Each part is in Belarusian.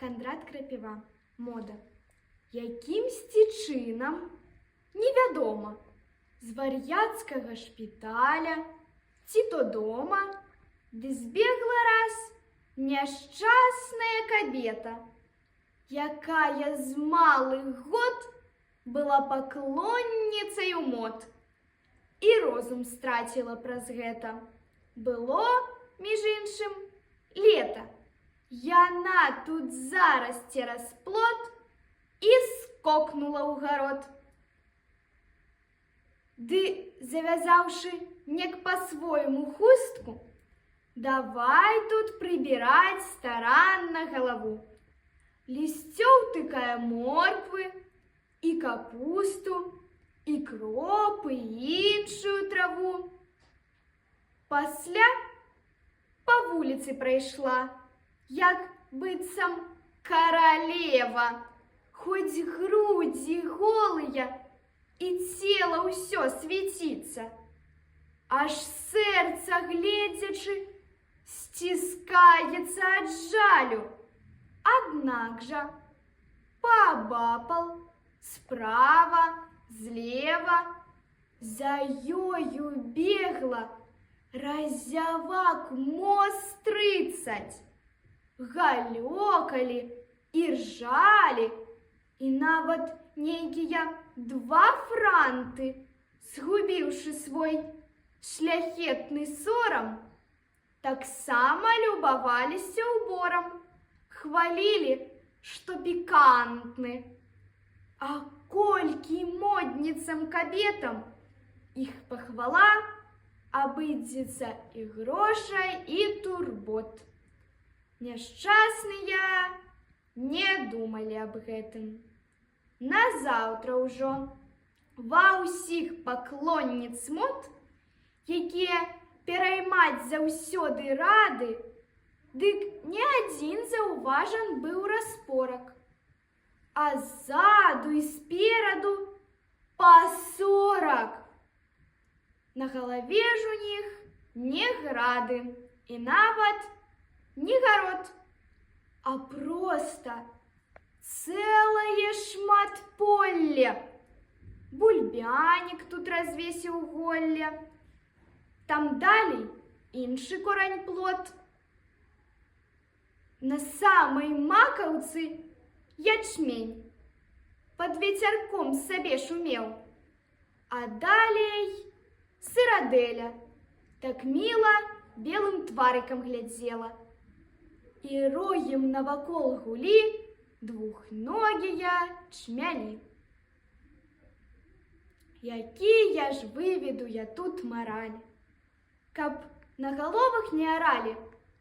Кандрат Крапіва. Мода. Якімсьці чынам, невядома, з вар'яцкага шпіталя ці то дома, ды збегла раз няшчасная кабета, якая з малых год была паклонніцаю мод і розум страціла праз гэта. Было, між іншым, лета. Яна тут зараз цераз плот і скокнула ў гарод. Ды, завязаўшы нек па-свойму хустку, давай тут прыбіраць старанна галаву. Лісцёў тыкае морквы, і капусту, і кропы, і іншую траву. Пасля па вуліцы прайшла, як быццам каралева, хоць грудзі голыя, і цела ўсё свеціцца. Аж сэрца, гледзячы, сціскаецца ад жалю. Аднак жа паабапал, справа, злева, за ёю бегла разявак моз 30. Галёкалі і ржалі, і нават нейкія 2 франты, згубіўшы свой шляхетны сорам, таксама любаваліся ўборам, хвалілі, што пікантны. А колькі модніцам кабетам іх пахвала абыдзецца і грошай, і турбот. Няшчасныя не думалі аб гэтым. Назаўтра ўжо ва ўсіх паклонніц мод, якія пераймаць заўсёды рады, дык не адзін заўважан быў распорак, а ззаду і спераду па 40. На галаве ж у них не грады і нават не гарод, а проста цэлае шматполле. Бульбянік тут развесіў голле, там далей іншы корань-плод. На самай макаўцы ячмень пад вецярком сабе шумеў, а далей сырадэля так міла белым тварыкам глядзела, і роем навакол гулі двухногія чмялі. Якія ж выведу я тут мараль, каб на галовах не аралі,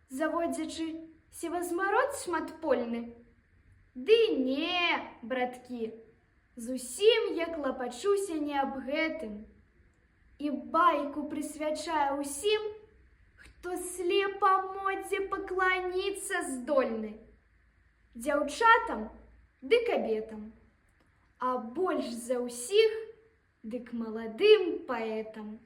заводзячы севазмарод шматпольны? Ды не, браткі, зусім я клапачуся не аб гэтым, і байку прысвячаю ўсім, хто слепа модзе пакланіцца здольны, дзяўчатам ды кабетам, а больш за ўсіх дык маладым паэтам.